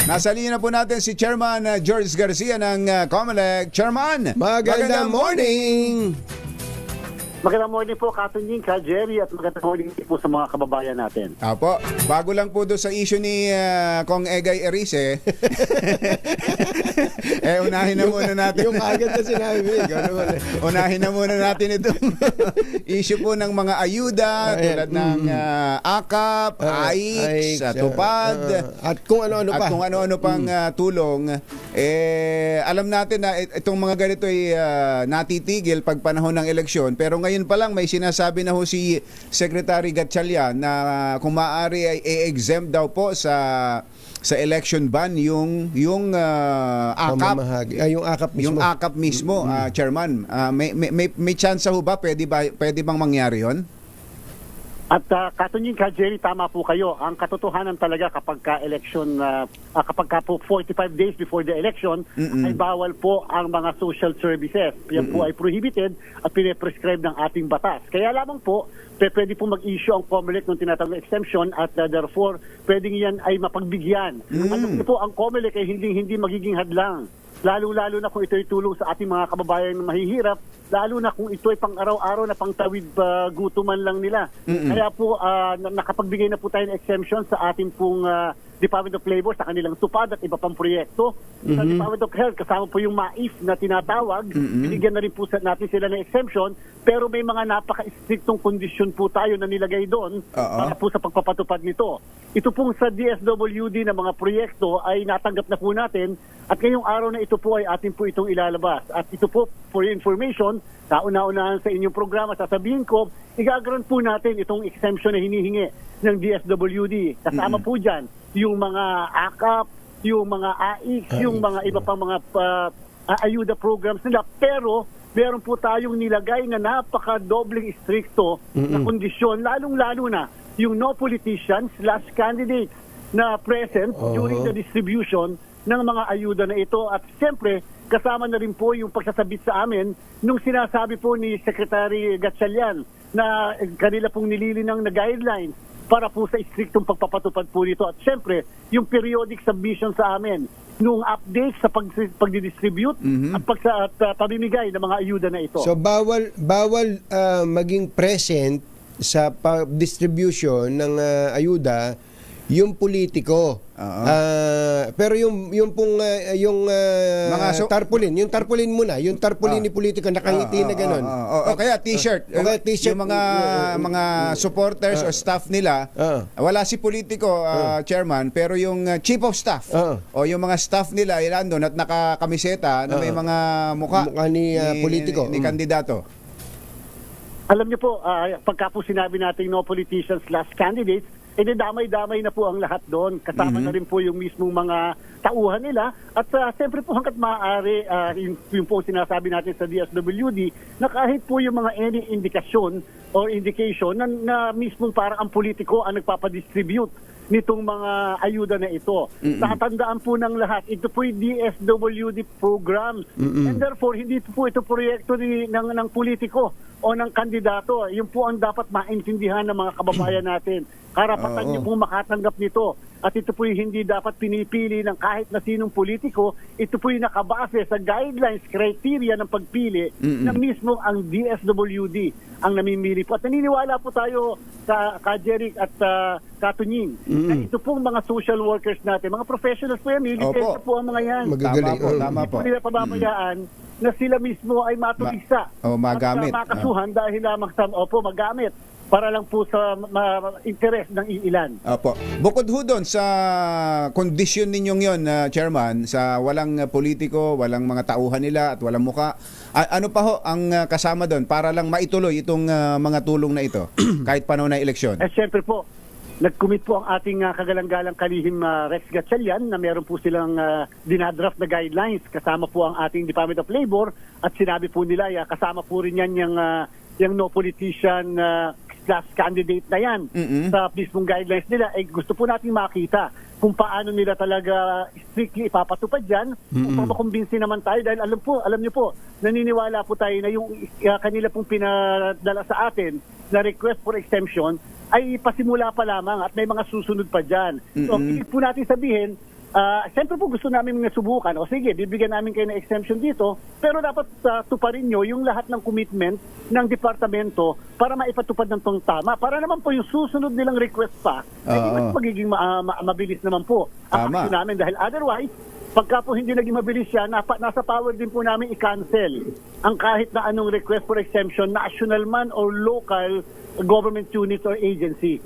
Nasa linya na po natin si Chairman George Garcia ng COMELEC. Chairman! Magandang morning! Magandang morning po, Katunying, Ka Jerry, at magandang morning po sa mga kababayan natin. Apo, bago lang po doon sa issue ni Kong Egay Erice, unahin na muna natin. Yung agad na sinabi. Unahin na muna natin itong issue po ng mga ayuda, tulad ng AKAP, AIX, TUPAD, at kung ano-ano pa. At kung ano-ano pang tulong. Alam natin na itong mga ganito ay natitigil pag panahon ng eleksyon, pero ngayon pa lang may sinasabi na ho si Secretary Gatchalian na kung maaari ay i-exempt daw po sa election ban yung AKAP. Yung AKAP mismo. Yung AKAP mismo, Chairman. May chance ho ba? Pwede bang mangyari yon? At Katunying, Ka Jerry, tama po kayo. Ang katotohanan talaga kapag ka-election, kapag ka po 45 days before the election, ay bawal po ang mga social services. Yan po ay prohibited at pine-prescribe ng ating batas. Kaya lamang po, pwede po mag-issue ang COMELEC ng tinatawag na exemption at therefore, pwedeng yan ay mapagbigyan. Ano po, ang COMELEC ay hindi magiging hadlang. Lalo-lalo na kung ito ay tulong sa ating mga kababayan na mahihirap, lalo na kung ito ay pang-araw-araw na pangtawid gutuman lang nila. Kaya po, nakapagbigay na po tayo ng exemption sa ating pong Department of Labor sa kanilang TUPAD at iba pang proyekto. Sa Department of Health, kasama po yung MAIF na tinatawag, binigyan na rin po natin sila ng exemption, pero may mga napaka-striktong kondisyon po tayo na nilagay doon para po sa pagpapatupad nito. Ito pong sa DSWD na mga proyekto ay natanggap na po natin at ngayong araw na ito po ay atin po itong ilalabas. At ito po, for your information, kauna-unahan sa inyong programa, sasabihin ko, igagaran po natin itong exemption na hinihingi ng DSWD. Kasama po dyan yung mga AKAP, yung mga AIX, yung mga iba pang mga ayuda programs nila. Pero meron po tayong nilagay na napaka-dobling stricto na kondisyon, lalong-lalo na yung no politicians/candidates na present during the distribution ng mga ayuda na ito. At siyempre, kasama na rin po yung pagsasabit sa amin nung sinasabi po ni Secretary Gatchalian na kanila pong nililinang na guidelines para po sa striktong pagpapatupad po nito. At siyempre, yung periodic submission sa amin nung update sa pagdidistribute at pamimigay ng mga ayuda na ito. So bawal maging present sa distribution ng ayuda yung politiko. Pero yung pong mga tarpaulin muna, yung tarpaulin ni politiko nakangiti na gano'n. Kaya t-shirt. Yung mga supporters o staff nila, wala si politiko, chairman, pero yung chief of staff o yung mga staff nila ay nandun at nakakamiseta na may mga mukha ni politiko, ni kandidato. Alam niyo po, pagka po sinabi natin no politicians/candidates, damay-damay na po ang lahat doon. Kasama na rin po yung mismong mga tauhan nila. At siyempre po hanggat maaari, yung po sinasabi natin sa DSWD, na kahit po yung mga any indikasyon or indication na mismong parang ang politiko ang nagpapadistribute nitong mga ayuda na ito. Tatandaan po ng lahat, ito po yung DSWD program. And therefore, hindi po ito proyekto ng politiko o ng kandidato. Yun po ang dapat maintindihan ng mga kababayan natin. Karapatan niyo pong makatanggap nito. At ito po yung hindi dapat pinipili ng kahit na sinong politiko. Ito po yung nakabase sa guidelines, criteria ng pagpili na mismo ang DSWD ang namimili po. At naniniwala po tayo sa Jerry at Katunying na ito pong mga social workers natin, mga professionals po yan, military po ang mga yan. Magagaling. Tama po. Hindi nila pababayaan na sila mismo ay matugisa magamit. At makasuhan dahil lamang sa magamit para lang po sa interes ng iilan. Opo. Bukod ho doon sa kondisyon ninyong yon, Chairman, sa walang politiko, walang mga tauhan nila at walang muka, ano pa ho ang kasama doon para lang maituloy itong mga tulong na ito kahit panahon ng eleksyon? Siyempre po, nag-commit po ang ating kagalang-galang kalihim Rex Gatchalian na meron po silang dinadraft na guidelines. Kasama po ang ating Department of Labor at sinabi po nila, kasama po rin yan yung no politician candidate na yan sa mismong guidelines nila. Gusto po natin makita kung paano nila talaga strictly ipapatupad yan upang makumbinsi naman tayo dahil alam niyo po, naniniwala po tayo na yung kanila pong pinadala sa atin na request for exemption ay pasimula pa lamang at may mga susunod pa dyan. So, ibig po natin sabihin, siyempre po gusto namin subukan. O sige, bibigyan namin kayo ng exemption dito, pero dapat tuparin nyo yung lahat ng commitment ng departamento para maipatupad ng tong tama. Para naman po yung susunod nilang request pa, mas magiging mabilis naman po ang Tama. action namin. Dahil otherwise, pagka po hindi naging mabilis siya, nasa power din po namin i-cancel ang kahit na anong request for exemption, national man or local government unit or agency.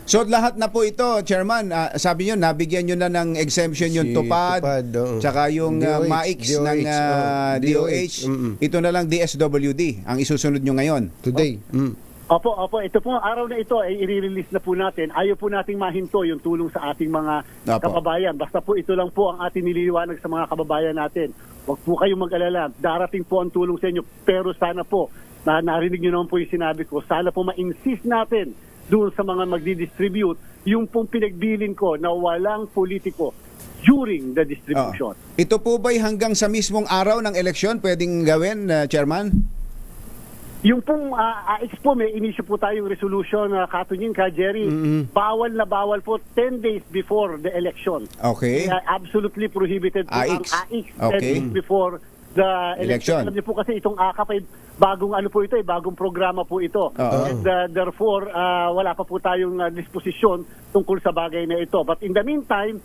So lahat na po ito, Chairman, sabi nyo, nabigyan nyo na ng exemption yung Si Tupad, oo. tsaka yung DOH, MAIX ng DOH. Ito na lang DSWD ang isusunod nyo ngayon. Today. Opo, ito po, araw na ito ay i-release na po natin. Ayaw po nating mahinto yung tulong sa ating mga Opo. kababayan. Basta po ito lang po ang ating nililiwanag sa mga kababayan natin. Huwag po kayong mag-alala. Darating po ang tulong sa inyo. Pero sana po, narinig nyo naman po yung sinabi ko, sana po ma-insist natin doon sa mga magdi-distribute yung pong pinagbilin ko na walang politiko during the distribution. Ito po ba'y hanggang sa mismong araw ng eleksyon pwedeng gawin, Chairman? Yung pong Expo, may inisyu po tayong resolution na katunying ka, Jerry. Bawal na bawal po 10 days before the election. Okay. Absolutely prohibited po ang AIX. AIX 10 Okay. days before the election. Election. Alam niyo po kasi itong AKAP ay bagong bagong programa po ito. And therefore, wala pa po tayong disposisyon tungkol sa bagay na ito. But in the meantime,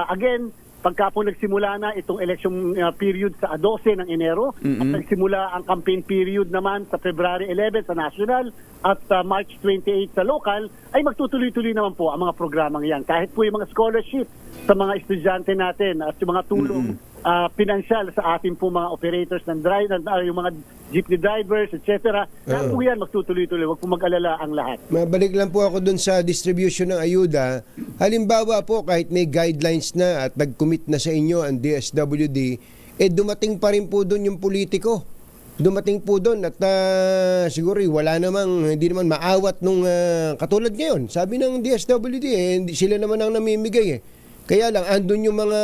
again, pagka po nagsimula na itong election period sa 12 ng Enero at nagsimula ang campaign period naman sa February 11 sa national at March 28 sa local, ay magtutuloy-tuloy naman po ang mga programang yan. Kahit po yung mga scholarship sa mga estudyante natin at yung mga tulong pinansyal sa ating po mga operators ng driver, yung mga jeepney drivers, etc. Lahat po yan magtutuloy-tuloy. Huwag po mag-alala ang lahat. Mabalik lang po ako dun sa distribution ng ayuda. Halimbawa po, kahit may guidelines na at nag-commit na sa inyo ang DSWD, dumating pa rin po dun yung politiko. Dumating po dun at siguro wala namang, hindi naman maawat nung katulad ngayon. Sabi ng DSWD, hindi sila naman ang namimigay . Kaya lang, andun yung mga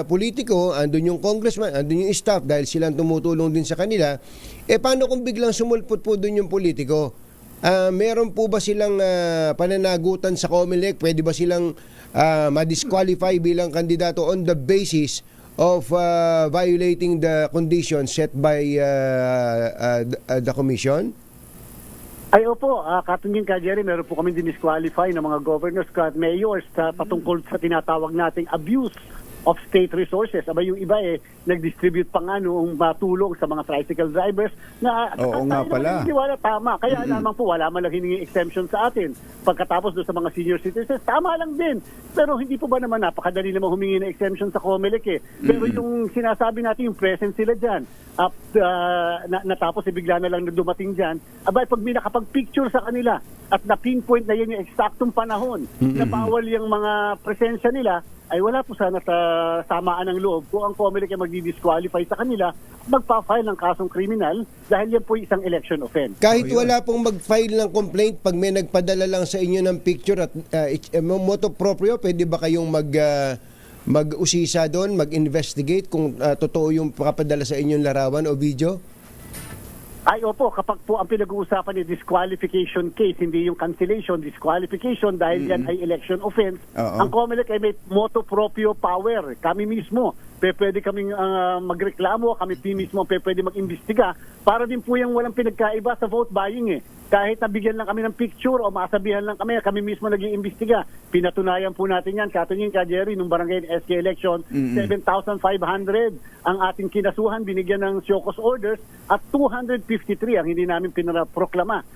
politiko, andun yung congressman, andun yung staff dahil silang tumutulong din sa kanila. Paano kung biglang sumulpot po dun yung politiko? Meron po ba silang pananagutan sa COMELEC? Pwede ba silang ma-disqualify bilang kandidato on the basis of violating the conditions set by the commission? Ay opo, katungin ka, Jerry, meron po kami dinisqualify ng mga governors at mayors patungkol sa tinatawag nating abuse of state resources. Aba yung iba nag-distribute pa nga noong tulong sa mga tricycle drivers na Oo nga pala. Wala, tama. Kaya naman po wala man lang hiningi exemption sa atin. Pagkatapos doon sa mga senior citizens, tama lang din. Pero hindi po ba naman napakadali naman humingi ng exemption sa COMELEC Pero yung sinasabi natin, yung present sila dyan, natapos bigla na lang na dumating dyan, abay pag may nakapag-picture sa kanila at na-pinpoint na yan yung eksaktong panahon na bawal yung mga presensya nila, ay wala po sana sa samaan ng loob kung ang COMELEC ay magdi-disqualify sa kanila, magpa-file ng kasong kriminal dahil yan po isang election offense. Kahit wala pong mag-file ng complaint, pag may nagpadala lang sa inyo ng picture at moto proprio, pwede ba kayong mag-usisa doon, mag-investigate kung totoo yung pakapadala sa inyong larawan o video? Ay opo, kapag po ang pinag-uusapan ni disqualification case, hindi yung cancellation, disqualification dahil yan ay election offense, ang COMELEC ay may motu proprio power. Kami mismo, pwede kaming magreklamo, kami mismo pwede mag-imbestiga para din po yung walang pinagkaiba sa vote buying Kahit nabigyan lang kami ng picture o masabihan lang kami mismo nag-iimbestiga. Pinatunayan po natin yan. Katulad ka, Jerry, nung barangay SK election, 7,500 ang ating kinasuhan, binigyan ng show cause orders at 253 ang hindi namin pinaproklama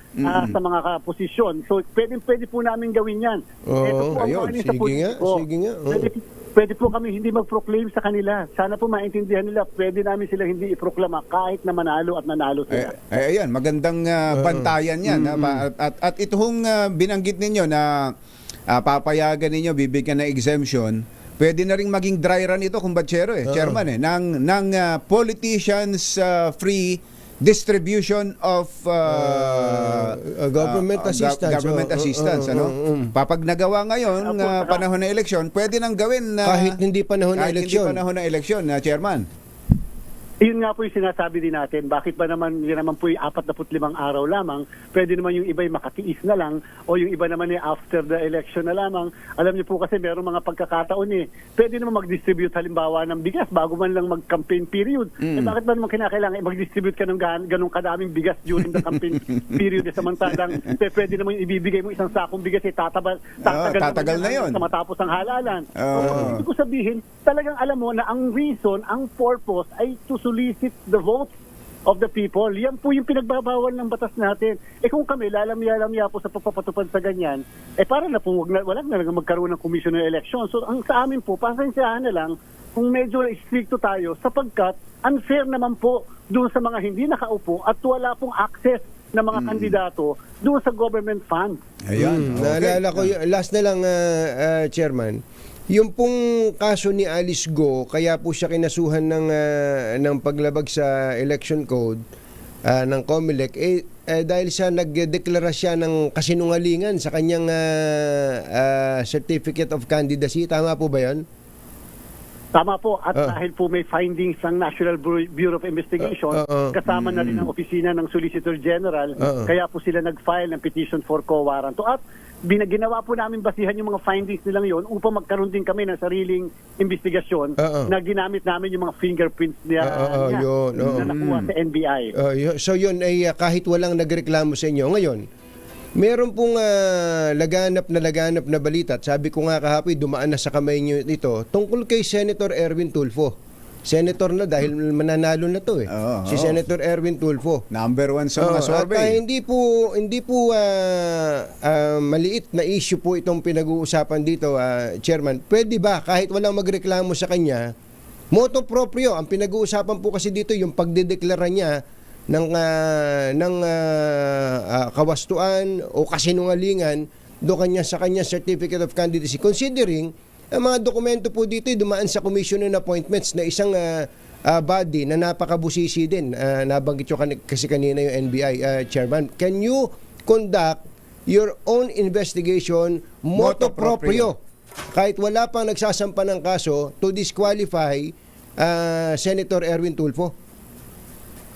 sa mga posisyon. So, pwede po namin gawin yan. Ito po ang ayun, mga sa sige nga. Pwede po kami hindi mag-proclaim sa kanila. Sana po maintindihan nila, pwede namin sila hindi iproklama kahit na manalo at nanalo sila. Ayan, magandang bantayan yan. At itong binanggit ninyo na papayagan ninyo, bibigyan ng exemption, pwede na rin maging dry run ito, kumbatsero Chairman ng politicians free distribution of government assistance. Government assistance, Papag nagawa ngayon panahon ng eleksyon, pwede nang gawin kahit hindi panahon ng eleksyon. Kahit hindi panahon ng eleksyon, Chairman. Yun nga po yung sinasabi din natin, bakit ba naman, yun naman po yung 45 araw lamang, pwede naman yung iba yung makatiis na lang, o yung iba naman yung after the election na lamang. Alam niyo po kasi meron mga pagkakataon pwede naman mag-distribute halimbawa ng bigas bago man lang mag-campaign period. Bakit ba naman kinakailangan mag-distribute ka ng ganong kadaming bigas during the campaign period, samantalang pwede naman yung ibibigay mo isang sakong bigas, tatagal na yun. Sa matapos ang halalan. Oo. Ibig ko sabihin, talagang alam mo na ang reason, ang purpose ay to solicit the votes of the people. Yan po yung pinagbabawal ng batas natin. Kung kami lalamya-lamya po sa pagpapatupad sa ganyan, para na po wala na lang magkaroon ng commission ng election. So ang sa amin po, pasensyahan na lang kung medyo stricto tayo sapagkat unfair naman po doon sa mga hindi nakaupo at wala pong access na mga kandidato doon sa government fund. Ayan. Naalala ko, last na lang, Chairman, yung pong kaso ni Alice Go, kaya po siya kinasuhan ng paglabag sa election code ng COMELEC, dahil siya nagdeklara siya ng kasinungalingan sa kanyang certificate of candidacy. Tama po ba yun? Tama po. At dahil po may findings ng National Bureau of Investigation, kasama na rin ang opisina ng Solicitor General, kaya po sila nag-file ng petition for quo warranto. At ginawa po namin basihan yung mga findings nilang yon upang magkaroon din kami ng sariling investigasyon na ginamit namin yung mga fingerprints niya na nakuha sa NBI. So yun ay kahit walang nagreklamo sa inyo. Ngayon, meron pong laganap na balita. At sabi ko nga kahapon, dumaan na sa kamay niyo ito tungkol kay Senator Erwin Tulfo. Senator na dahil mananalo na to si Senator Erwin Tulfo. Number 1 sa mga survey. At hindi po maliit na issue po itong pinag-uusapan dito, Chairman. Pwede ba kahit walang magreklamo sa kanya, motu proprio ang pinag-uusapan po kasi dito yung pagdedeklara niya ng kawastuan o kasinungalingan sa kanya certificate of candidacy, considering ang mga dokumento po dito dumaan sa Commission on Appointments na isang body na napakabusisi din. Nabanggit nyo kasi kanina yung NBI, Chairman. Can you conduct your own investigation motu proprio kahit wala pang nagsasampa ng kaso to disqualify Senator Erwin Tulfo?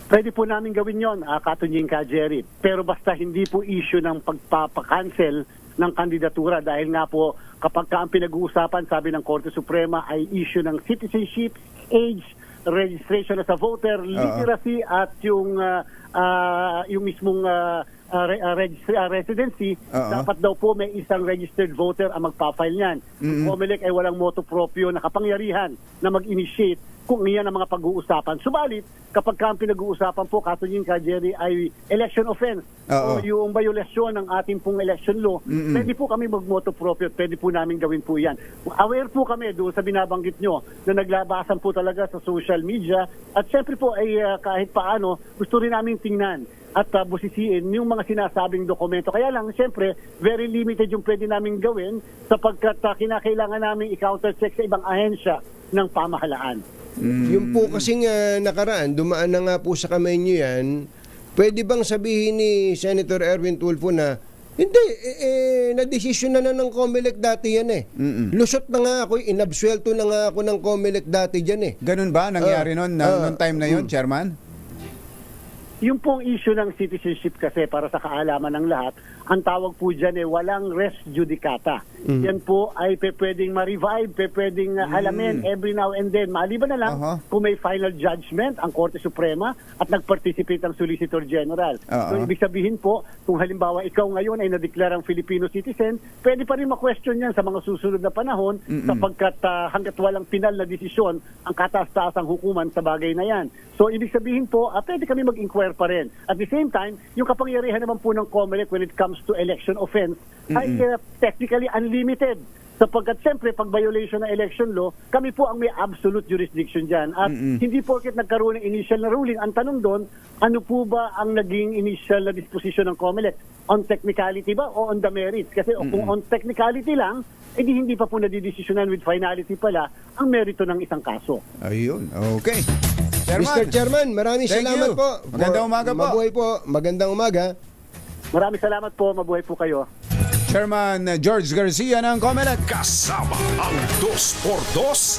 Pwede po namin gawin yon, Katunying ka, Jerry. Pero basta hindi po issue ng pagpapakancel ng kandidatura dahil nga po kapag ang pinag-uusapan, sabi ng Korte Suprema, ay issue ng citizenship, age, registration as a voter, literacy at yung mismong residency, dapat daw po may isang registered voter ang magpa-file niyan. COMELEC ay walang motu proprio na kapangyarihan na mag-initiate kung iyan ang mga pag-uusapan. Subalit, kapag ang pinag-uusapan po, Katunying ka, Jerry, ay election offense o yung violasyon ng ating pong election law, pwede po kami mag-motu proprio, pwede po namin gawin po yan. Aware po kami doon sa binabanggit nyo na naglabasan po talaga sa social media at syempre po ay kahit paano gusto rin namin tingnan at busisiin yung mga sinasabing dokumento. Kaya lang, siyempre, very limited yung pwede namin gawin sapagkat kinakailangan namin i-countercheck sa ibang ahensya ng pamahalaan. Yung po kasing nakaraan, dumaan na nga po sa kamay nyo yan, pwede bang sabihin ni Senator Erwin Tulfo na hindi, na-desisyon na ng COMELEC dati yan Lusot na nga ako, inabsuelto na nga ako ng COMELEC dati dyan Ganun ba nangyari noon time na yun, Chairman? Yung pong issue ng citizenship kasi para sa kaalaman ng lahat, ang tawag po dyan walang res judicata. Yan po ay pwedeng ma-revive, pwedeng alamin every now and then. Maliban na lang kung may final judgment ang Korte Suprema at nag-participate ang Solicitor General. So ibig sabihin po, kung halimbawa ikaw ngayon ay nadeklarang Filipino citizen, pwede pa rin ma-question yan sa mga susunod na panahon sapagkat hanggat walang final na desisyon ang kataas-taasang hukuman sa bagay na yan. So ibig sabihin po, pwede kami mag-inquire pa rin. At the same time, yung kapangyarihan naman po ng COMELEC when it comes to election offense ay technically unlimited. Sapagkat siyempre, pag violation ng election law, kami po ang may absolute jurisdiction dyan. At hindi porket nagkaroon ng initial na ruling, ang tanong doon, ano po ba ang naging initial na disposition ng COMELEC? On technicality ba o on the merits? Kasi kung on technicality lang, edi hindi pa po nadidesisyonan with finality pala ang merito ng isang kaso. Ayun, okay. Mr. Chairman, maraming Thank salamat you. po. Magandang umaga po. Mabuhay po. Magandang umaga. Maraming salamat po. Mabuhay po kayo. Chairman George Garcia ng COMELEC. Kasama ang 2x2